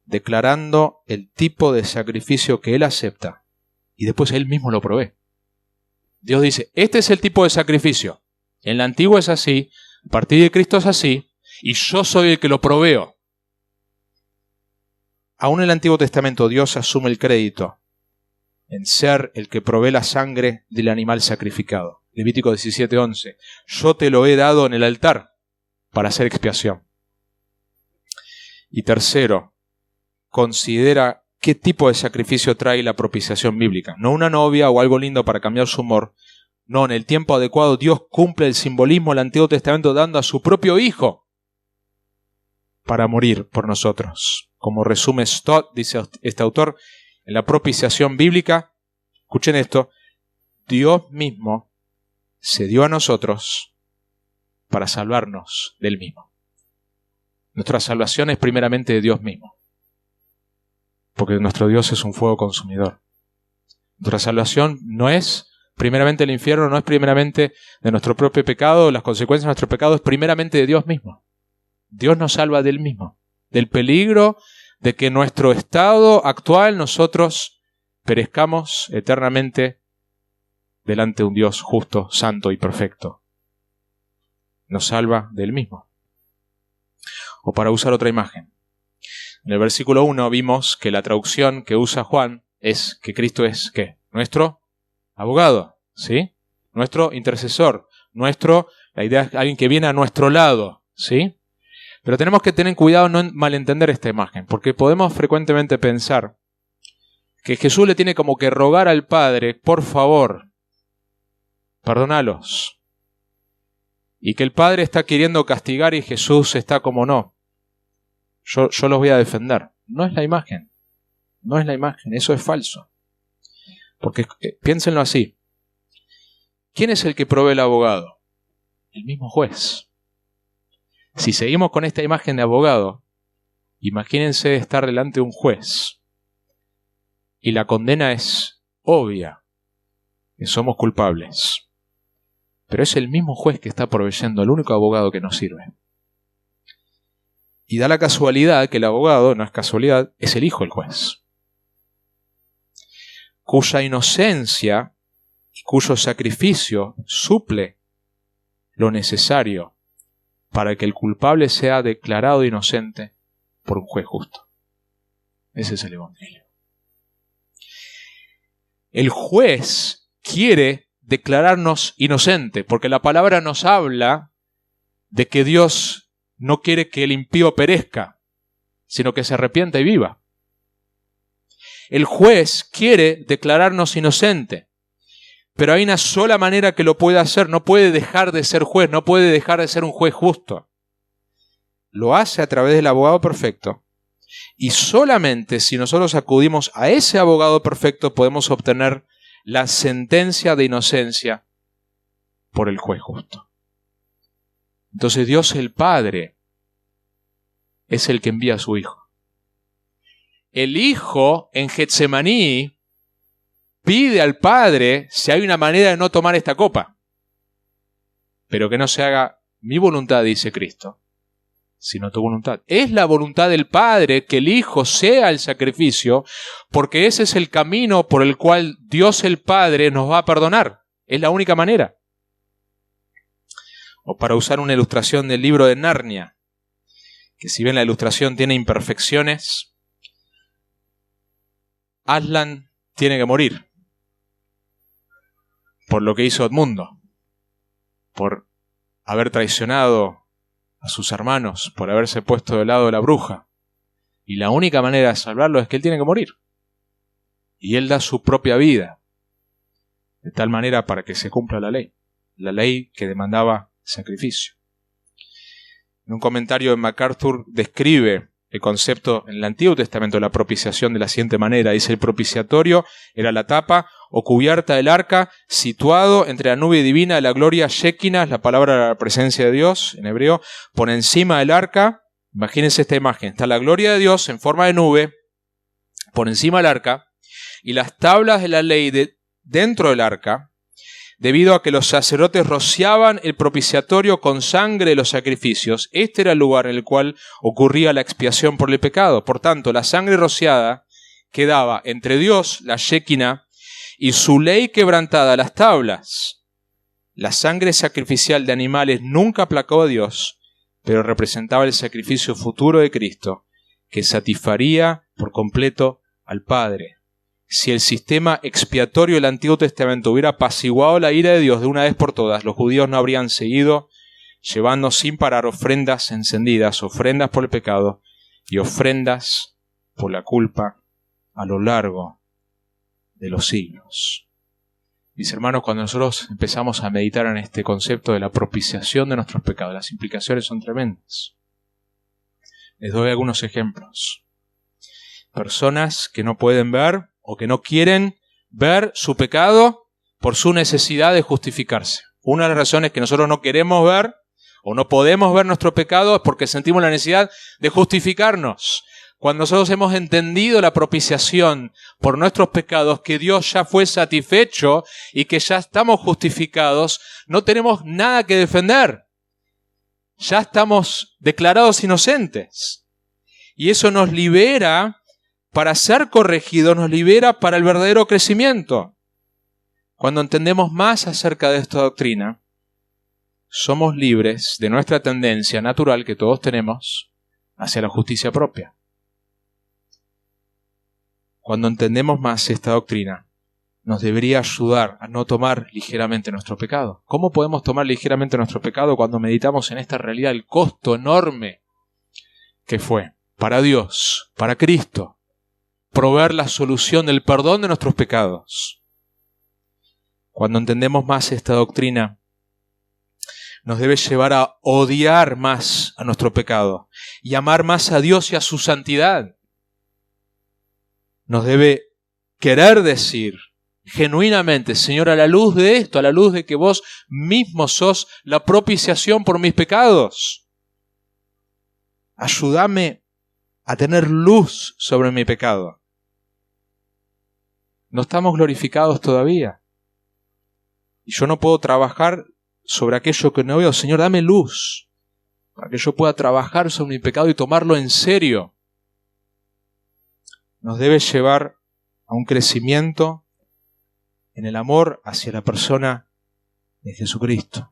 declarando el tipo de sacrificio que Él acepta, y después Él mismo lo provee. Dios dice, este es el tipo de sacrificio. En el Antiguo es así, a partir de Cristo es así, y yo soy el que lo proveo. Aún en el Antiguo Testamento Dios asume el crédito en ser el que provee la sangre del animal sacrificado. Levítico 17:11. Yo te lo he dado en el altar para hacer expiación. Y tercero, considera qué tipo de sacrificio trae la propiciación bíblica. No una novia o algo lindo para cambiar su humor. No, en el tiempo adecuado Dios cumple el simbolismo del Antiguo Testamento dando a su propio Hijo para morir por nosotros. Como resume Stott, dice este autor, en la propiciación bíblica, escuchen esto, Dios mismo se dio a nosotros para salvarnos del mismo. Nuestra salvación es primeramente de Dios mismo, porque nuestro Dios es un fuego consumidor. Nuestra salvación no es primeramente el infierno, no es primeramente de nuestro propio pecado, las consecuencias de nuestro pecado es primeramente de Dios mismo. Dios nos salva del mismo, del peligro de que en nuestro estado actual nosotros perezcamos eternamente delante de un Dios justo, santo y perfecto. Nos salva del mismo. O para usar otra imagen. En el versículo 1 vimos que la traducción que usa Juan es que Cristo es, ¿qué? Nuestro abogado, ¿sí? Nuestro intercesor. La idea es alguien que viene a nuestro lado, ¿sí? Pero tenemos que tener cuidado no malentender esta imagen, porque podemos frecuentemente pensar que Jesús le tiene como que rogar al Padre, por favor, perdónalos. Y que el Padre está queriendo castigar y Jesús está como no. Yo los voy a defender. No es la imagen. No es la imagen. Eso es falso. Porque piénsenlo así. ¿Quién es el que provee el abogado? El mismo juez. Si seguimos con esta imagen de abogado, imagínense estar delante de un juez y la condena es obvia, que somos culpables. Pero es el mismo juez que está proveyendo el único abogado que nos sirve. Y da la casualidad que el abogado, no es casualidad, es el hijo del juez, cuya inocencia y cuyo sacrificio suple lo necesario para que el culpable sea declarado inocente por un juez justo. Ese es el Evangelio. El juez quiere declararnos inocente, porque la palabra nos habla de que Dios no quiere que el impío perezca, sino que se arrepienta y viva. El juez quiere declararnos inocente, pero hay una sola manera que lo puede hacer. No puede dejar de ser juez, no puede dejar de ser un juez justo. Lo hace a través del abogado perfecto. Y solamente si nosotros acudimos a ese abogado perfecto podemos obtener la sentencia de inocencia por el juez justo. Entonces Dios el Padre es el que envía a su Hijo. El Hijo en Getsemaní pide al Padre si hay una manera de no tomar esta copa. Pero que no se haga mi voluntad, dice Cristo, sino tu voluntad. Es la voluntad del Padre que el Hijo sea el sacrificio, porque ese es el camino por el cual Dios el Padre nos va a perdonar. Es la única manera. O para usar una ilustración del libro de Narnia, que si bien la ilustración tiene imperfecciones, Aslan tiene que morir por lo que hizo Edmundo, por haber traicionado a sus hermanos, por haberse puesto del lado de la bruja. Y la única manera de salvarlo es que él tiene que morir. Y él da su propia vida, de tal manera para que se cumpla la ley que demandaba sacrificio. En un comentario de MacArthur describe el concepto en el Antiguo Testamento de la propiciación de la siguiente manera. Dice: el propiciatorio era la tapa o cubierta del arca situado entre la nube divina de la gloria Shekinah, la palabra de la presencia de Dios en hebreo, por encima del arca. Imagínense esta imagen: está la gloria de Dios en forma de nube por encima del arca y las tablas de la ley dentro del arca, debido a que los sacerdotes rociaban el propiciatorio con sangre de los sacrificios. Este era el lugar en el cual ocurría la expiación por el pecado. Por tanto, la sangre rociada quedaba entre Dios, la Shekinah, y su ley quebrantada, las tablas. La sangre sacrificial de animales nunca aplacó a Dios, pero representaba el sacrificio futuro de Cristo, que satisfaría por completo al Padre. Si el sistema expiatorio del Antiguo Testamento hubiera apaciguado la ira de Dios de una vez por todas, los judíos no habrían seguido llevando sin parar ofrendas encendidas, ofrendas por el pecado y ofrendas por la culpa a lo largo de los siglos. Mis hermanos, cuando nosotros empezamos a meditar en este concepto de la propiciación de nuestros pecados, las implicaciones son tremendas. Les doy algunos ejemplos. Personas que no pueden ver o que no quieren ver su pecado por su necesidad de justificarse. Una de las razones que nosotros no queremos ver o no podemos ver nuestro pecado es porque sentimos la necesidad de justificarnos. Cuando nosotros hemos entendido la propiciación por nuestros pecados, que Dios ya fue satisfecho y que ya estamos justificados, no tenemos nada que defender. Ya estamos declarados inocentes. Y eso nos libera para ser corregidos, nos libera para el verdadero crecimiento. Cuando entendemos más acerca de esta doctrina, somos libres de nuestra tendencia natural que todos tenemos hacia la justicia propia. Cuando entendemos más esta doctrina, nos debería ayudar a no tomar ligeramente nuestro pecado. ¿Cómo podemos tomar ligeramente nuestro pecado cuando meditamos en esta realidad, el costo enorme que fue para Dios, para Cristo, proveer la solución del perdón de nuestros pecados? Cuando entendemos más esta doctrina, nos debe llevar a odiar más a nuestro pecado y amar más a Dios y a su santidad. Nos debe querer decir genuinamente: Señor, a la luz de esto, a la luz de que vos mismo sos la propiciación por mis pecados, ayúdame a tener luz sobre mi pecado. No estamos glorificados todavía. Y yo no puedo trabajar sobre aquello que no veo. Señor, dame luz para que yo pueda trabajar sobre mi pecado y tomarlo en serio. Nos debe llevar a un crecimiento en el amor hacia la persona de Jesucristo.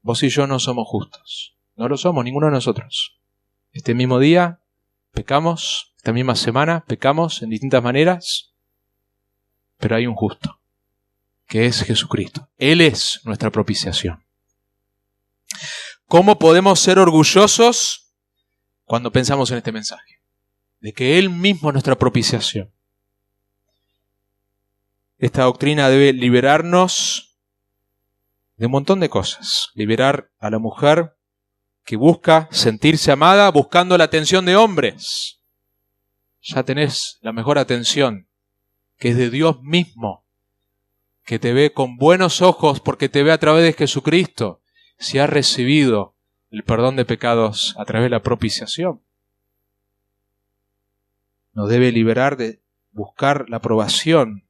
Vos y yo no somos justos. No lo somos, ninguno de nosotros. Este mismo día pecamos, esta misma semana pecamos en distintas maneras, pero hay un justo, que es Jesucristo. Él es nuestra propiciación. ¿Cómo podemos ser orgullosos cuando pensamos en este mensaje? De que Él mismo es nuestra propiciación. Esta doctrina debe liberarnos de un montón de cosas. Liberar a la mujer que busca sentirse amada buscando la atención de hombres. Ya tenés la mejor atención, que es de Dios mismo. que te ve con buenos ojos porque te ve a través de Jesucristo, si has recibido el perdón de pecados a través de la propiciación. Nos debe liberar de buscar la aprobación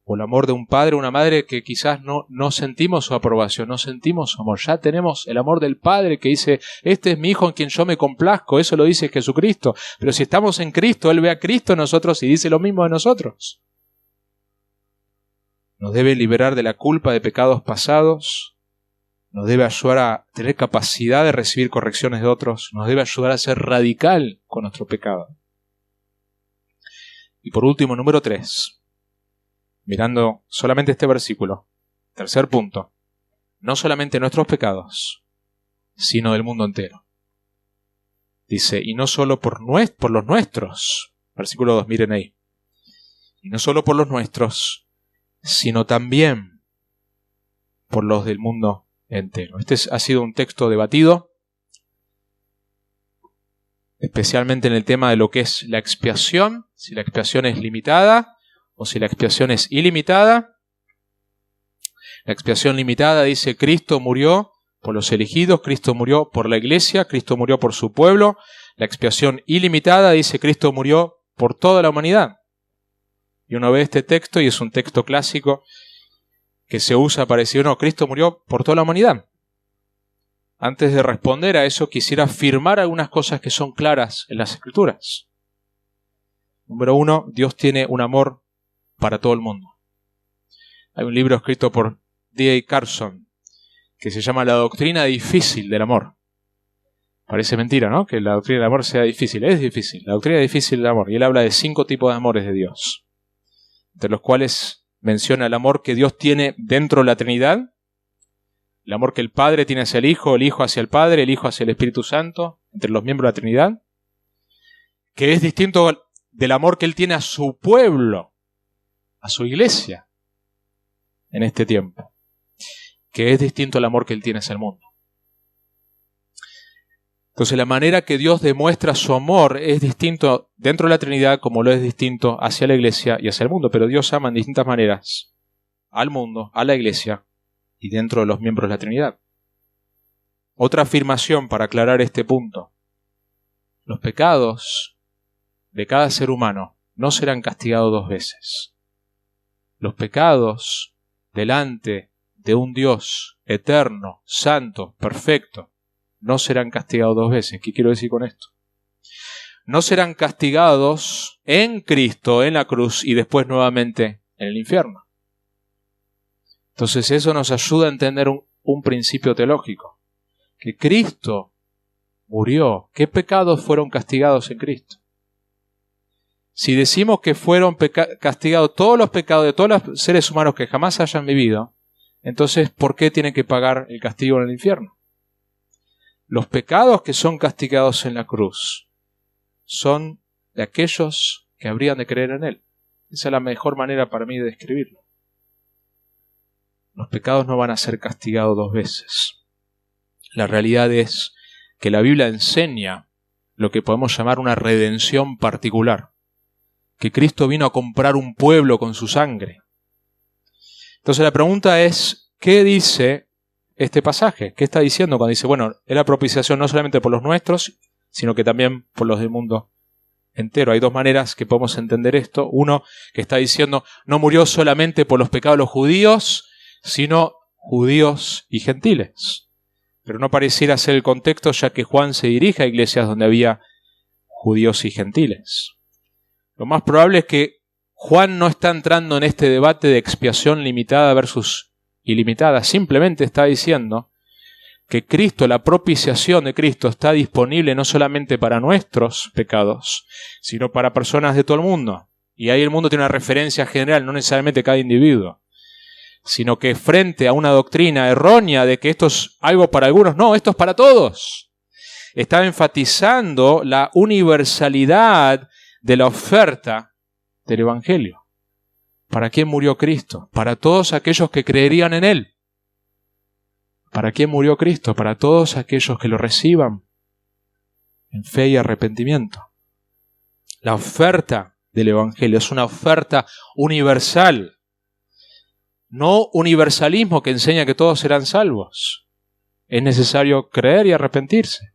o el amor de un padre o una madre que quizás no sentimos su aprobación, no sentimos su amor. Ya tenemos el amor del Padre que dice, este es mi Hijo en quien yo me complazco, eso lo dice Jesucristo. Pero si estamos en Cristo, Él ve a Cristo en nosotros y dice lo mismo de nosotros. Nos debe liberar de la culpa de pecados pasados, nos debe ayudar a tener capacidad de recibir correcciones de otros, nos debe ayudar a ser radical con nuestro pecado. Y por último, número 3. Mirando solamente este versículo, tercer punto, no solamente nuestros pecados, sino del mundo entero. Dice, y no solo por los nuestros, versículo 2, miren ahí, y no solo por los nuestros, sino también por los del mundo entero. Este ha sido un texto debatido, especialmente en el tema de lo que es la expiación, si la expiación es limitada, o si la expiación es ilimitada. La expiación limitada dice Cristo murió por los elegidos, Cristo murió por la iglesia, Cristo murió por su pueblo. La expiación ilimitada dice Cristo murió por toda la humanidad. Y uno ve este texto y es un texto clásico que se usa para decir, no, Cristo murió por toda la humanidad. Antes de responder a eso quisiera afirmar algunas cosas que son claras en las Escrituras. Número 1, Dios tiene un amor para todo el mundo. Hay un libro escrito por D.A. Carson que se llama La doctrina difícil del amor. Parece mentira, ¿no? Que la doctrina del amor sea difícil. Es difícil. La doctrina difícil del amor. Y él habla de 5 tipos de amores de Dios, entre los cuales menciona el amor que Dios tiene dentro de la Trinidad, el amor que el Padre tiene hacia el Hijo hacia el Padre, el Hijo hacia el Espíritu Santo, entre los miembros de la Trinidad, que es distinto del amor que Él tiene a su pueblo, a su iglesia en este tiempo, que es distinto al amor que Él tiene hacia el mundo. Entonces la manera que Dios demuestra su amor es distinto dentro de la Trinidad como lo es distinto hacia la iglesia y hacia el mundo, pero Dios ama en distintas maneras al mundo, a la iglesia y dentro de los miembros de la Trinidad. Otra afirmación para aclarar este punto: los pecados de cada ser humano no serán castigados 2 veces. Los pecados delante de un Dios eterno, santo, perfecto, no serán castigados 2 veces. ¿Qué quiero decir con esto? No serán castigados en Cristo, en la cruz, y después nuevamente en el infierno. Entonces eso nos ayuda a entender un principio teológico. Que Cristo murió. ¿Qué pecados fueron castigados en Cristo? Si decimos que fueron castigados todos los pecados de todos los seres humanos que jamás hayan vivido, entonces ¿por qué tienen que pagar el castigo en el infierno? Los pecados que son castigados en la cruz son de aquellos que habrían de creer en Él. Esa es la mejor manera para mí de describirlo. Los pecados no van a ser castigados 2 veces. La realidad es que la Biblia enseña lo que podemos llamar una redención particular. Que Cristo vino a comprar un pueblo con su sangre. Entonces la pregunta es, ¿qué dice este pasaje? ¿Qué está diciendo cuando dice, bueno, es la propiciación no solamente por los nuestros, sino que también por los del mundo entero? Hay 2 maneras que podemos entender esto. Uno, que está diciendo, no murió solamente por los pecados de los judíos, sino judíos y gentiles. Pero no pareciera ser el contexto, ya que Juan se dirige a iglesias donde había judíos y gentiles. Lo más probable es que Juan no está entrando en este debate de expiación limitada versus ilimitada. Simplemente está diciendo que Cristo, la propiciación de Cristo, está disponible no solamente para nuestros pecados, sino para personas de todo el mundo. Y ahí el mundo tiene una referencia general, no necesariamente cada individuo, sino que frente a una doctrina errónea de que esto es algo para algunos, no, esto es para todos. Está enfatizando la universalidad de la oferta del Evangelio. ¿Para quién murió Cristo? Para todos aquellos que creerían en Él. ¿Para quién murió Cristo? Para todos aquellos que lo reciban en fe y arrepentimiento. La oferta del Evangelio es una oferta universal. no universalismo que enseña que todos serán salvos. Es necesario creer y arrepentirse.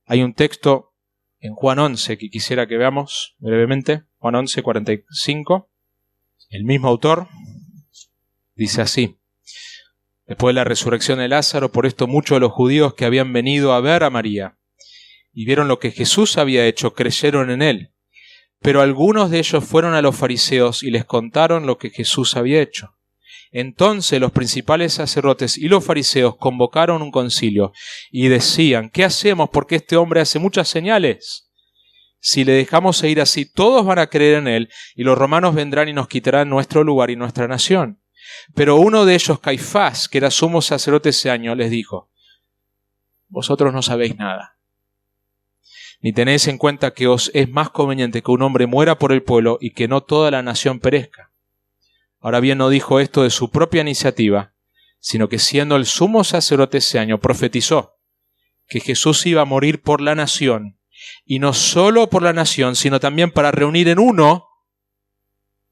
Hay un texto en Juan 11 que quisiera que veamos brevemente. Juan 11, 45. El mismo autor dice así: después de la resurrección de Lázaro, por esto muchos de los judíos que habían venido a ver a María y vieron lo que Jesús había hecho, creyeron en él. Pero algunos de ellos fueron a los fariseos y les contaron lo que Jesús había hecho. Entonces los principales sacerdotes y los fariseos convocaron un concilio y decían: ¿qué hacemos? Porque este hombre hace muchas señales. Si le dejamos ir así, todos van a creer en él, y los romanos vendrán y nos quitarán nuestro lugar y nuestra nación. Pero uno de ellos, Caifás, que era sumo sacerdote ese año, les dijo: vosotros no sabéis nada, ni tenéis en cuenta que os es más conveniente que un hombre muera por el pueblo y que no toda la nación perezca. Ahora bien, no dijo esto de su propia iniciativa, sino que siendo el sumo sacerdote ese año, profetizó que Jesús iba a morir por la nación, y no solo por la nación, sino también para reunir en uno,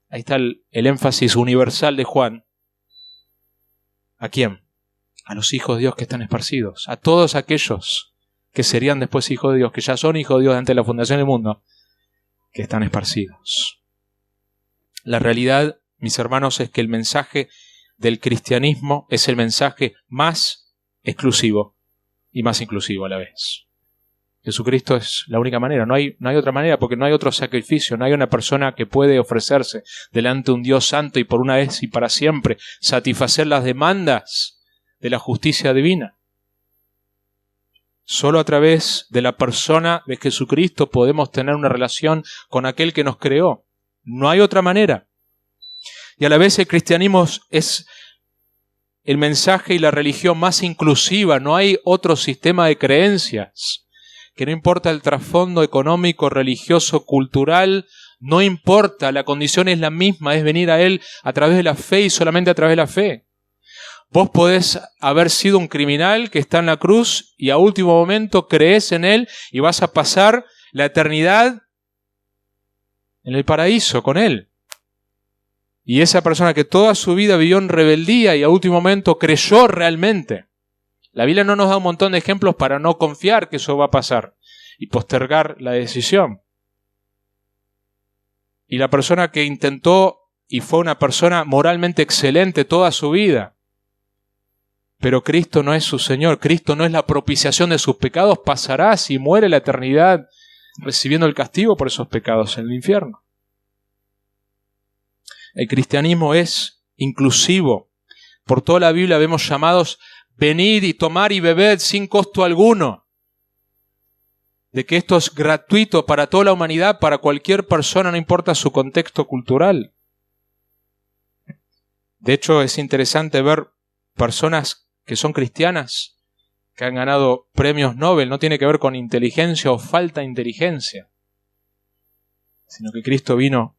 ahí está el énfasis universal de Juan, ¿a quién? A los hijos de Dios que están esparcidos, a todos aquellos que serían después hijos de Dios, que ya son hijos de Dios antes de la fundación del mundo, que están esparcidos. La realidad, mis hermanos, es que el mensaje del cristianismo es el mensaje más exclusivo y más inclusivo a la vez. Jesucristo es la única manera, no hay otra manera, porque no hay otro sacrificio, no hay una persona que puede ofrecerse delante de un Dios santo y por una vez y para siempre satisfacer las demandas de la justicia divina. Solo a través de la persona de Jesucristo podemos tener una relación con aquel que nos creó. No hay otra manera. Y a la vez el cristianismo es el mensaje y la religión más inclusiva. No hay otro sistema de creencias. Que no importa el trasfondo económico, religioso, cultural, no importa, la condición es la misma, es venir a Él a través de la fe y solamente a través de la fe. Vos podés haber sido un criminal que está en la cruz y a último momento crees en Él y vas a pasar la eternidad en el paraíso con Él. Y esa persona que toda su vida vivió en rebeldía y a último momento creyó realmente. La Biblia no nos da un montón de ejemplos para no confiar que eso va a pasar y postergar la decisión. Y la persona que intentó y fue una persona moralmente excelente toda su vida, pero Cristo no es su Señor, Cristo no es la propiciación de sus pecados, pasará si muere la eternidad recibiendo el castigo por esos pecados en el infierno. El cristianismo es inclusivo. Por toda la Biblia vemos llamados venid y tomar y beber sin costo alguno. De que esto es gratuito para toda la humanidad, para cualquier persona, no importa su contexto cultural. De hecho, es interesante ver personas que son cristianas, que han ganado premios Nobel. No tiene que ver con inteligencia o falta de inteligencia, sino que Cristo vino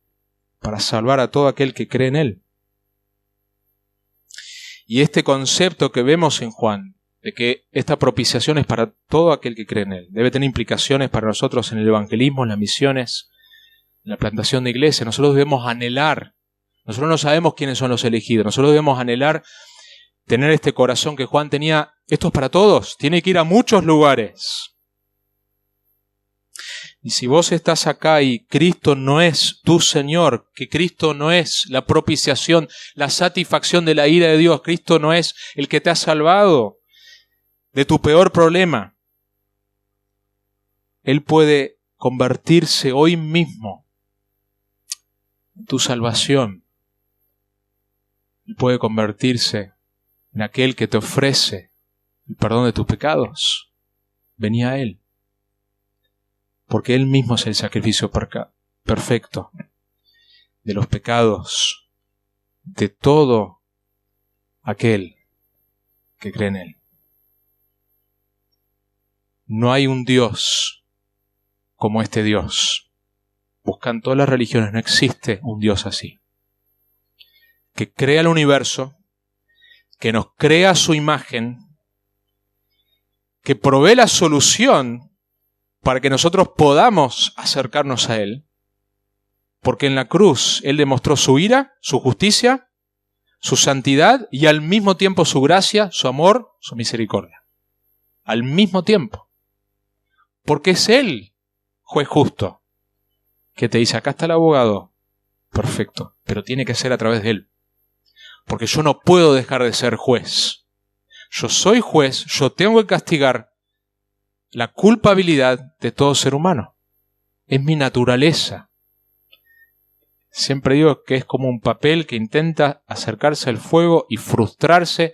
para salvar a todo aquel que cree en Él. Y este concepto que vemos en Juan, de que esta propiciación es para todo aquel que cree en Él, debe tener implicaciones para nosotros en el evangelismo, en las misiones, en la plantación de iglesia. Nosotros debemos anhelar, nosotros no sabemos quiénes son los elegidos, nosotros debemos anhelar tener este corazón que Juan tenía. Esto es para todos, tiene que ir a muchos lugares. Y si vos estás acá y Cristo no es tu Señor, que Cristo no es la propiciación, la satisfacción de la ira de Dios, Cristo no es el que te ha salvado de tu peor problema, Él puede convertirse hoy mismo en tu salvación. Él puede convertirse en aquel que te ofrece el perdón de tus pecados. Vení a Él. Porque Él mismo es el sacrificio perfecto de los pecados de todo aquel que cree en Él. No hay un Dios como este Dios. Buscan todas las religiones, no existe un Dios así. Que crea el universo, que nos crea a su imagen, que provee la solución para que nosotros podamos acercarnos a Él, porque en la cruz Él demostró su ira, su justicia, su santidad y al mismo tiempo su gracia, su amor, su misericordia. Al mismo tiempo. Porque es Él, juez justo, que te dice, acá está el abogado. Perfecto, pero tiene que ser a través de Él. Porque yo no puedo dejar de ser juez. Yo soy juez, yo tengo que castigar la culpabilidad de todo ser humano. Es mi naturaleza. Siempre digo que es como un papel que intenta acercarse al fuego y frustrarse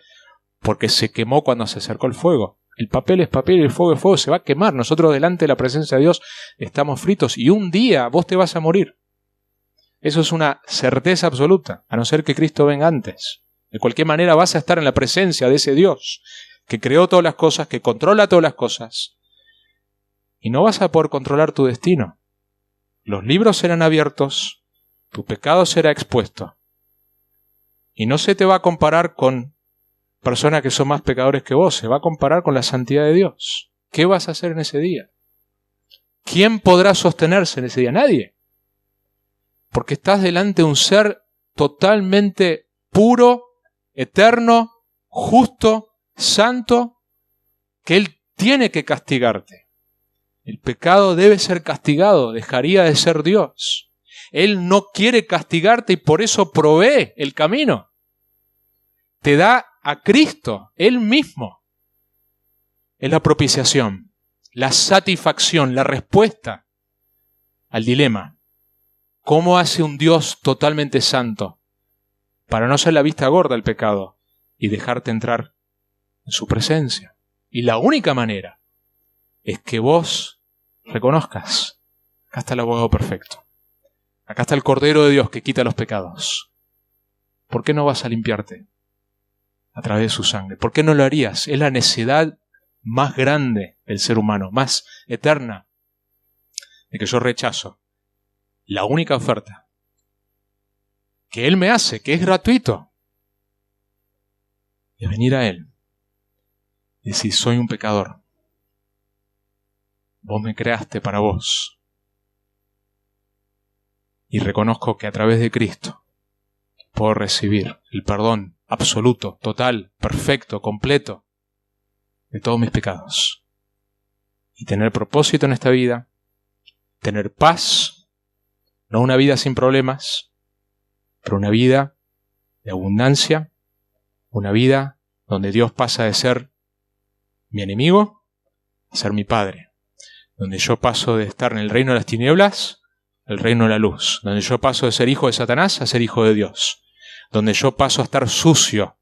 porque se quemó cuando se acercó el fuego. El papel es papel y el fuego es fuego, se va a quemar. Nosotros delante de la presencia de Dios estamos fritos y un día vos te vas a morir. Eso es una certeza absoluta, a no ser que Cristo venga antes. De cualquier manera vas a estar en la presencia de ese Dios que creó todas las cosas, que controla todas las cosas. Y no vas a poder controlar tu destino. Los libros serán abiertos, tu pecado será expuesto. Y no se te va a comparar con personas que son más pecadores que vos, se va a comparar con la santidad de Dios. ¿Qué vas a hacer en ese día? ¿Quién podrá sostenerse en ese día? Nadie. Porque estás delante de un ser totalmente puro, eterno, justo, santo, que Él tiene que castigarte. El pecado debe ser castigado, dejaría de ser Dios. Él no quiere castigarte y por eso provee el camino. Te da a Cristo, Él mismo. Es la propiciación, la satisfacción, la respuesta al dilema. ¿Cómo hace un Dios totalmente santo para no ser la vista gorda del pecado y dejarte entrar en su presencia? Y la única manera es que vos reconozcas, acá está el abogado perfecto. Acá está el Cordero de Dios que quita los pecados. ¿Por qué no vas a limpiarte a través de su sangre? ¿Por qué no lo harías? Es la necedad más grande del ser humano, más eterna, de que yo rechazo. La única oferta que Él me hace, que es gratuito, es venir a Él y decir, soy un pecador. Vos me creaste para vos. Y reconozco que a través de Cristo puedo recibir el perdón absoluto, total, perfecto, completo de todos mis pecados. Y tener propósito en esta vida, tener paz, no una vida sin problemas, pero una vida de abundancia, una vida donde Dios pasa de ser mi enemigo a ser mi Padre, donde yo paso de estar en el reino de las tinieblas el reino de la luz, donde yo paso de ser hijo de Satanás a ser hijo de Dios, donde yo paso a estar sucio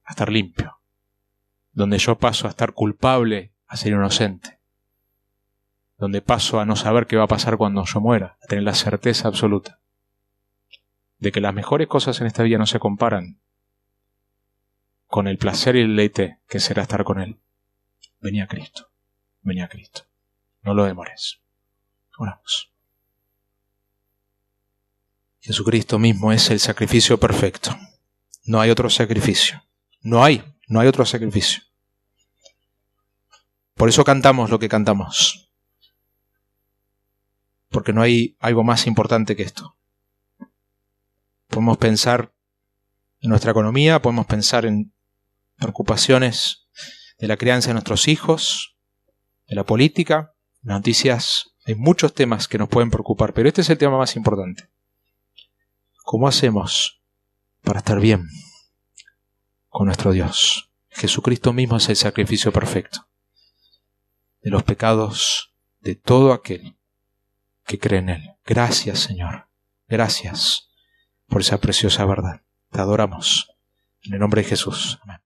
a estar limpio, donde yo paso a estar culpable a ser inocente, donde paso a no saber qué va a pasar cuando yo muera, a tener la certeza absoluta de que las mejores cosas en esta vida no se comparan con el placer y el deleite que será estar con Él. Vení a Cristo, no lo demores. Oramos. Jesucristo mismo es el sacrificio perfecto. No hay otro sacrificio. No hay otro sacrificio. Por eso cantamos lo que cantamos. Porque no hay algo más importante que esto. Podemos pensar en nuestra economía, podemos pensar en preocupaciones de la crianza de nuestros hijos, de la política, las noticias. Hay muchos temas que nos pueden preocupar, pero este es el tema más importante. ¿Cómo hacemos para estar bien con nuestro Dios? Jesucristo mismo es el sacrificio perfecto de los pecados de todo aquel que cree en Él. Gracias, Señor. Gracias por esa preciosa verdad. Te adoramos. En el nombre de Jesús. Amén.